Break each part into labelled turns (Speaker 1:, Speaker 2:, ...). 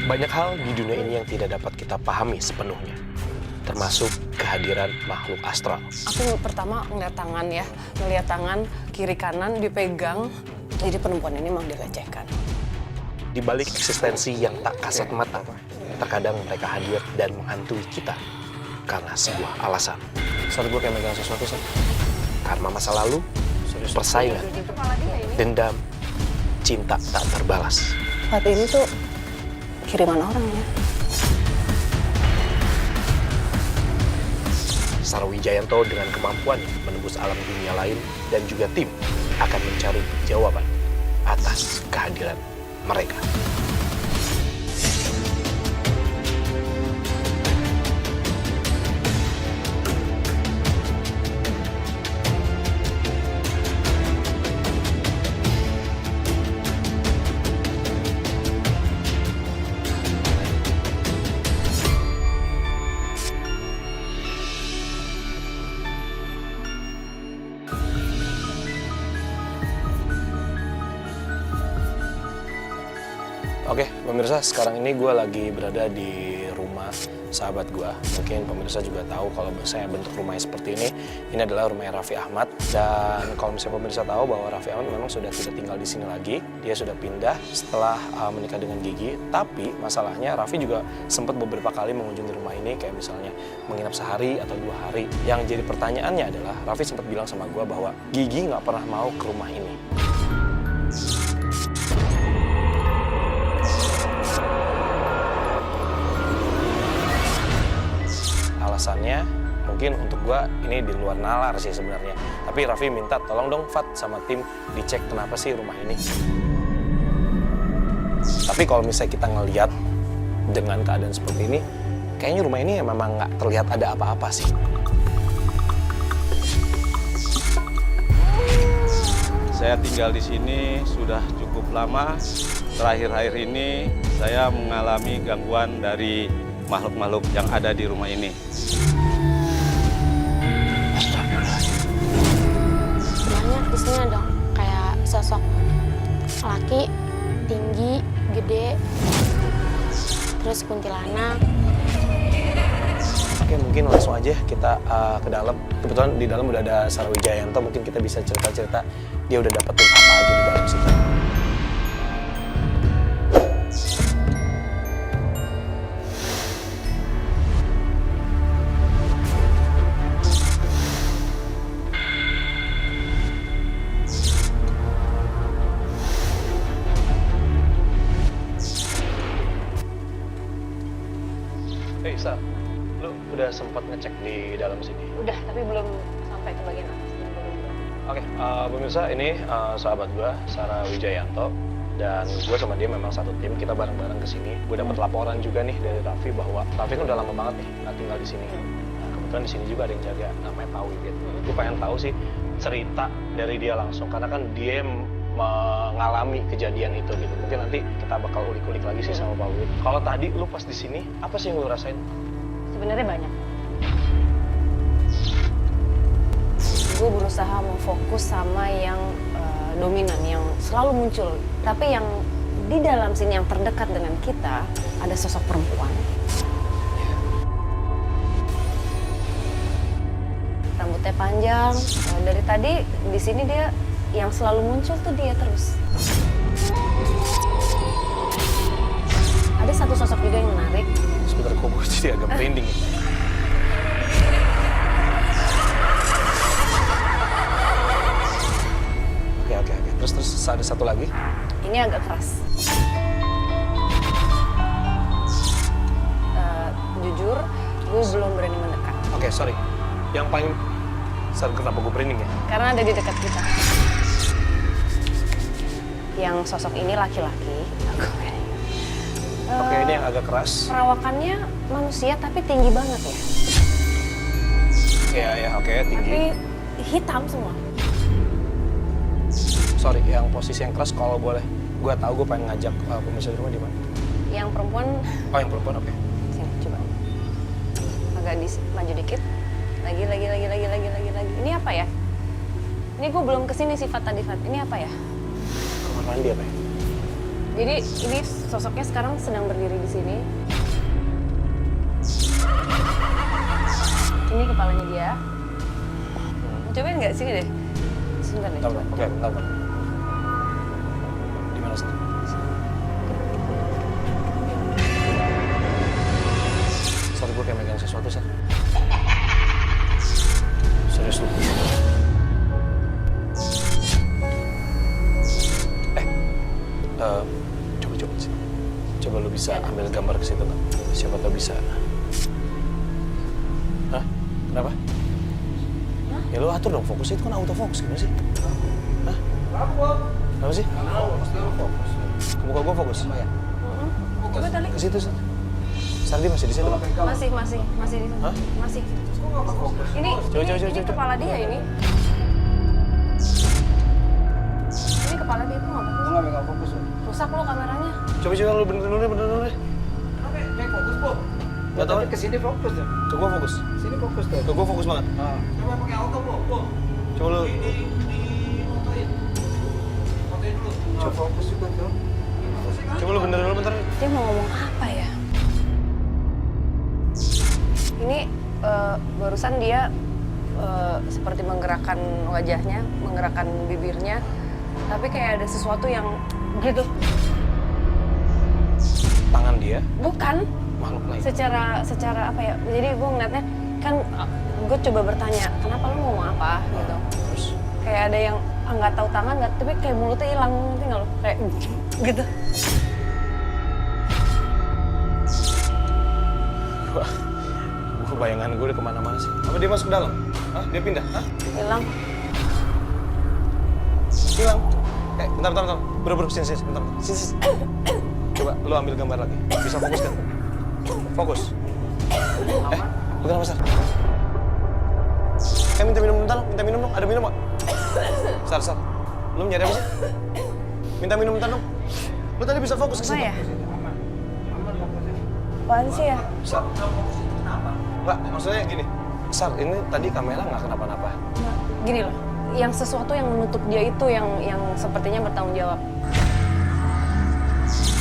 Speaker 1: Banyak hal di dunia ini yang tidak dapat kita pahami sepenuhnya, termasuk kehadiran makhluk astral.
Speaker 2: Aku pertama ngeliat tangan ya, ngeliat tangan kiri kanan dipegang, jadi perempuan ini mau dilecehkan.
Speaker 1: Di balik eksistensi yang tak kasat mata, terkadang mereka hadir dan menghantui kita karena sebuah alasan.
Speaker 3: Saat gue kayak megang sesuatu, Sat.
Speaker 1: Karena masa lalu, persaingan, dendam, cinta tak terbalas.
Speaker 2: Saat ini tuh kiriman orang ya.
Speaker 1: Sarwijayanto dengan kemampuan menembus alam dunia lain dan juga tim akan mencari jawaban atas kehadiran mereka. Oke, pemirsa, sekarang ini gue lagi berada di rumah sahabat gue. Mungkin pemirsa juga tahu kalau saya bentuk rumahnya seperti ini. Ini adalah rumahnya Raffi Ahmad. Dan kalau misalnya pemirsa tahu bahwa Raffi Ahmad memang sudah tidak tinggal di sini lagi. Dia sudah pindah setelah menikah dengan Gigi. Tapi masalahnya Raffi juga sempat beberapa kali mengunjungi rumah ini. Kayak misalnya menginap sehari atau 2 hari. Yang jadi pertanyaannya adalah Raffi sempat bilang sama gue bahwa Gigi nggak pernah mau ke rumah ini. Alasannya mungkin untuk gue ini di luar nalar sih sebenarnya. Tapi Raffi minta tolong dong Fat sama tim dicek kenapa sih rumah ini. Tapi kalau misalnya kita ngelihat dengan keadaan seperti ini, kayaknya rumah ini memang nggak terlihat ada apa-apa sih.
Speaker 4: Saya tinggal di sini sudah cukup lama. Terakhir-akhir ini saya mengalami gangguan dari makhluk-makhluk yang ada di rumah ini.
Speaker 5: Sebenarnya di sini ada kayak sosok laki, tinggi, gede, terus kuntilanak.
Speaker 1: Oke, mungkin langsung aja kita ke dalam. Kebetulan di dalam udah ada Sarwijayanto, mungkin kita bisa cerita-cerita dia udah dapetin apa aja di dalam situ. Hey Sar, lu udah sempat ngecek di dalam sini?
Speaker 2: Udah, tapi belum sampai ke bagian atas.
Speaker 1: Oke, pemirsa, ini sahabat gue, Sarah Wijayanto, dan gue sama dia memang satu tim. Kita bareng-bareng ke sini. Gue dapat laporan juga nih dari Raffi bahwa Raffi kan udah lama banget nih nggak tinggal di sini. Nah, kebetulan di sini juga ada yang jaga, namanya Pak Wibit. Gue pengen tahu sih cerita dari dia langsung, karena kan dia mengalami kejadian itu gitu. Mungkin nanti kita bakal ulik-ulik lagi sih sama Pak Wibit. Kalau tadi lu pas di sini, apa sih yang lu rasain?
Speaker 2: Sebenarnya banyak. Gue berusaha memfokus sama yang dominan, yang selalu muncul. Tapi yang di dalam sini yang terdekat dengan kita, ada sosok perempuan. Rambutnya panjang, dari tadi di sini dia yang selalu muncul tuh dia terus. Ada satu sosok juga yang menarik.
Speaker 1: Sebentar, kok gue jadi agak merinding ya. Oke. Terus ada satu lagi.
Speaker 2: Ini agak keras. Jujur, gue belum berani mendekat.
Speaker 1: Oke, sorry. Yang paling kenapa gue merinding ya?
Speaker 2: Karena ada di dekat kita. Yang sosok ini laki-laki.
Speaker 1: Oke, ini yang agak keras.
Speaker 2: Perawakannya manusia tapi tinggi banget ya.
Speaker 1: Iya, oke, tinggi.
Speaker 2: Tapi hitam semua.
Speaker 1: Sorry, yang posisi yang keras kalau boleh. Gue tahu gue pengen ngajak pemirsa di rumah di mana.
Speaker 2: Yang perempuan.
Speaker 1: Oh, yang perempuan, oke.
Speaker 2: Sini, coba. Agak maju dikit. Lagi. Ini apa ya? Ini gue belum kesini sih Fat tadi, Fat. Ini apa ya?
Speaker 1: Kamar mandi apa ya?
Speaker 2: Jadi ini sosoknya sekarang sedang berdiri di sini. Ini kepalanya dia. Cobain nggak sini deh. Sebentar deh. Coba.
Speaker 1: Oke, bentar. Di mana sih? Sorry, gue kayak megang sesuatu, Sar. Serius lu. Coba sih. Coba lu bisa ambil gambar ke situ, Bang. Siapa tau bisa. Hah? Kenapa?
Speaker 2: Hah?
Speaker 1: Ya lu atur dong, fokus itu kan autofocus gimana sih? Hah? Kenapa sih? Ke muka gua fokus?
Speaker 2: Coba tarik.
Speaker 1: Ke situ, Sar. Sardi masih di situ, Bang?
Speaker 2: Masih di sana.
Speaker 1: Hah?
Speaker 2: Masih. Ini
Speaker 1: Coba.
Speaker 2: kepala dia ini. Ini kepala dia tuh nggak fokus.
Speaker 3: Gue nggak megang fokus.
Speaker 2: Rusak lo kameranya.
Speaker 1: Coba lu benerin dulu deh.
Speaker 3: Kayak fokus, Bu.
Speaker 1: Nggak tahu.
Speaker 3: Ke sini fokus ya.
Speaker 1: Ke gua fokus.
Speaker 3: Sini fokus tuh.
Speaker 1: Ke gua fokus banget.
Speaker 3: Coba pakai auto, Bu.
Speaker 1: Coba lu.
Speaker 3: Coba fokus juga tuh.
Speaker 1: Coba lu benerin dulu bentar.
Speaker 2: Dia mau ngomong apa ya? Ini barusan dia seperti menggerakkan wajahnya, menggerakkan bibirnya, tapi kayak ada sesuatu yang gitu.
Speaker 1: Tangan dia,
Speaker 2: Bukan.
Speaker 1: makhluk lain.
Speaker 2: Secara apa ya? Jadi gue ngeliatnya kan gue coba bertanya, kenapa lu ngomong apa gitu.
Speaker 1: Terus?
Speaker 2: Kayak ada yang nggak tahu tangan nggak, tapi kayak mulutnya hilang, ngerti nggak lo? Kayak gitu.
Speaker 1: Wah, bayangan gue udah kemana-mana sih. Apa dia masuk ke dalam? Hah? Dia pindah? Hah?
Speaker 2: Hilang.
Speaker 1: Hilang? Bentar. Bro, sini, bentar. Sini. Coba, lu ambil gambar lagi. Bisa fokus kan? Fokus. Bukan apa, Sar? Minta minum bentar, minta minum dong. Ada minum nggak? Sar. Lu nyari apa sih? Minta minum bentar dong. Lu tadi bisa fokus ke
Speaker 2: Apa
Speaker 1: situ.
Speaker 2: ya? Apaan sih ya?
Speaker 1: Sar. Enggak, maksudnya gini. Sar, ini tadi kamera nggak kenapa-napa.
Speaker 2: Gini loh, yang sesuatu yang menutup dia itu yang sepertinya bertanggung jawab.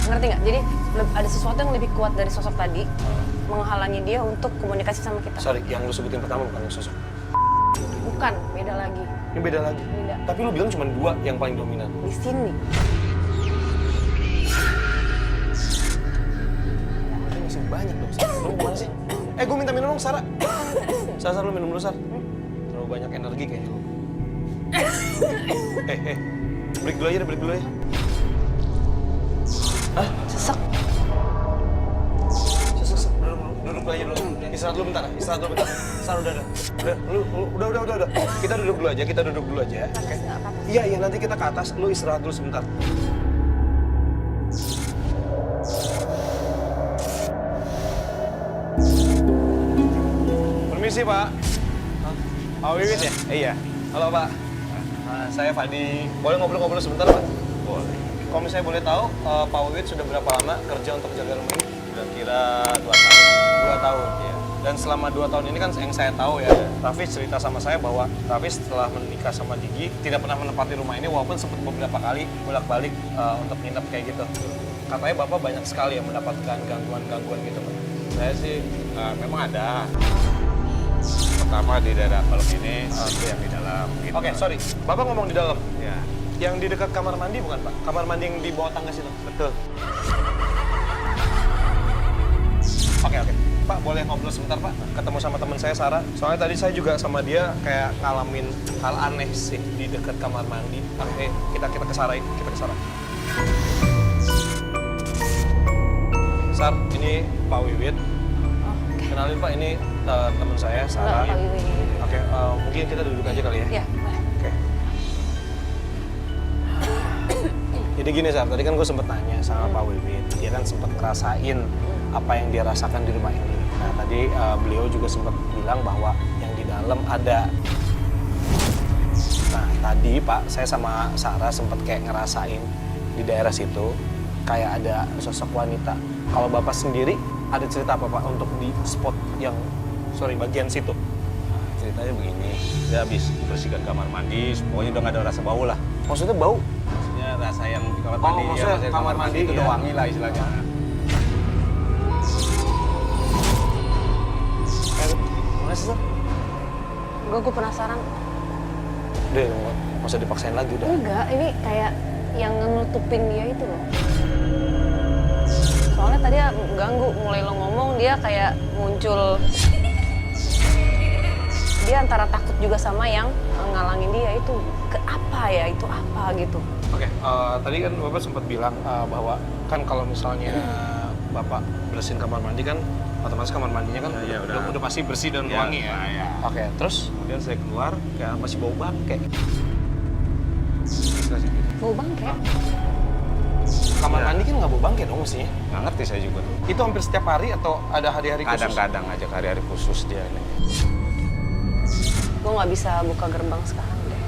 Speaker 2: Ngerti nggak? Jadi ada sesuatu yang lebih kuat dari sosok tadi menghalangi dia untuk komunikasi sama kita.
Speaker 1: Sorry, yang lu sebutin pertama bukan yang sosok.
Speaker 2: Bukan, beda lagi.
Speaker 1: Ini beda lagi.
Speaker 2: Beda.
Speaker 1: Tapi lu bilang cuma 2 yang paling dominan.
Speaker 2: Di sini.
Speaker 1: Berarti masih banyak dong, Sar. Lu gimana sih? Gue minta minum dong, Sarah. Sar, lu minum dulu, Sar. Terlalu banyak energi kayaknya lu. Break dulu aja. Hah?
Speaker 2: Sesek.
Speaker 1: Duduk aja dulu. Istirahat dulu bentar. Sar, udah. Udah. Kita duduk dulu aja. Oke? Iya, nanti kita ke atas. Lu istirahat dulu sebentar. Permisi, Pak. Pak Wiwit ya? Iya. Halo, Pak. Saya Fadi. Boleh ngobrol-ngobrol sebentar, Pak? Boleh. Kalau misalnya boleh tahu, Pak Wiwit sudah berapa lama kerja untuk jaga rumah ini?
Speaker 4: Sudah kira 2 tahun.
Speaker 1: 2 tahun.
Speaker 4: Iya.
Speaker 1: Dan selama 2 tahun ini kan yang saya tahu ya, Raffi cerita sama saya bahwa Raffi setelah menikah sama Gigi tidak pernah menempati rumah ini walaupun sempat beberapa kali bolak-balik untuk nginep kayak gitu. Katanya Bapak banyak sekali yang mendapatkan gangguan-gangguan gitu, Pak.
Speaker 4: Saya sih memang ada. Pertama di daerah balok ini, itu yang di dalam. Gitu.
Speaker 1: Oke, sorry. Bapak ngomong di dalam.
Speaker 4: Ya,
Speaker 1: Yang di dekat kamar mandi bukan, Pak? Kamar mandi yang di bawah tangga situ.
Speaker 4: betul.
Speaker 1: Oke. Pak, boleh ngobrol sebentar, Pak? Ketemu sama teman saya, Sarah. Soalnya tadi saya juga sama dia kayak ngalamin hal aneh sih di dekat kamar mandi. Oke, kita ke Sarah. Sar, ini Pak Wiwit.
Speaker 2: Oke.
Speaker 1: Kenalin, Pak, ini teman saya, Sarah.
Speaker 2: Enggak, Pak Wiwit.
Speaker 1: Oke, mungkin kita duduk aja kali ya?
Speaker 2: Iya, boleh.
Speaker 1: Oke. Jadi gini, Sar, tadi kan gue sempet nanya sama Pak Wiwit. Dia kan sempet ngerasain apa yang dia rasakan di rumah ini. Nah, tadi beliau juga sempat bilang bahwa yang di dalam ada. Nah, tadi Pak, saya sama Sarah sempat kayak ngerasain di daerah situ kayak ada sosok wanita. Kalau Bapak sendiri ada cerita apa, Pak, untuk di spot yang bagian situ?
Speaker 4: Ceritanya begini, saya habis bersihkan kamar mandi, pokoknya udah nggak ada rasa bau lah.
Speaker 1: Maksudnya bau?
Speaker 4: Maksudnya rasa yang di kamar
Speaker 3: Oh,
Speaker 4: mandi.
Speaker 3: maksudnya
Speaker 4: maksudnya
Speaker 3: kamar mandi,
Speaker 4: itu
Speaker 3: ya.
Speaker 4: udah wangi lah istilahnya.
Speaker 1: Mana sih, Sar?
Speaker 2: Gue penasaran.
Speaker 1: Udah, nggak usah dipaksain lagi udah.
Speaker 2: Enggak, ini kayak yang nutupin dia itu loh. Soalnya tadi ganggu, mulai lo ngomong dia kayak muncul. Dia antara takut juga sama yang ngalangin dia itu ke apa ya, itu apa gitu.
Speaker 1: Oke, tadi kan Bapak sempat bilang bahwa kan kalau misalnya Bapak bersihin kamar mandi kan otomatis kamar mandinya kan
Speaker 4: Ya,
Speaker 1: udah pasti bersih dan
Speaker 4: Ya,
Speaker 1: wangi ya.
Speaker 4: ya.
Speaker 1: Oke, terus
Speaker 4: Kemudian saya keluar, kayak masih bau bangke.
Speaker 2: Bau bangke.
Speaker 1: kamar
Speaker 4: Ya.
Speaker 1: mandi kan nggak bau bangke dong mestinya.
Speaker 4: Nggak ngerti saya juga tuh.
Speaker 1: Itu hampir setiap hari atau ada hari-hari khusus?
Speaker 4: Kadang-kadang aja hari-hari khusus dia ini.
Speaker 2: Gue nggak bisa buka gerbang sekarang deh.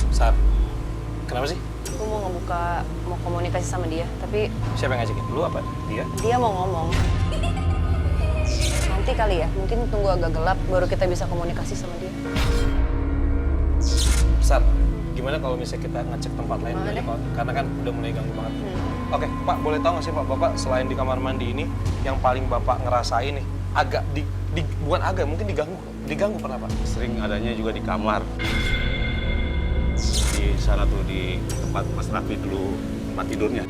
Speaker 1: Saat kenapa sih?
Speaker 2: Gue mau ngebuka, mau komunikasi sama dia, tapi
Speaker 1: Siapa yang ngajakin? Lu apa? Dia?
Speaker 2: dia mau ngomong. Nanti kali ya, mungkin tunggu agak gelap baru kita bisa komunikasi sama dia.
Speaker 1: Sat, gimana kalau misalnya kita ngecek tempat lain dulu
Speaker 2: Boleh.
Speaker 1: aja, Pak? Karena kan udah mulai ganggu banget.
Speaker 2: Hmm.
Speaker 1: Oke, Pak, boleh tahu nggak sih Pak, Bapak selain di kamar mandi ini, yang paling Bapak ngerasain nih, agak bukan agak, mungkin diganggu pernah Pak?
Speaker 4: Sering adanya juga di kamar. Di sana tuh di tempat Mas Raffi dulu tempat tidurnya.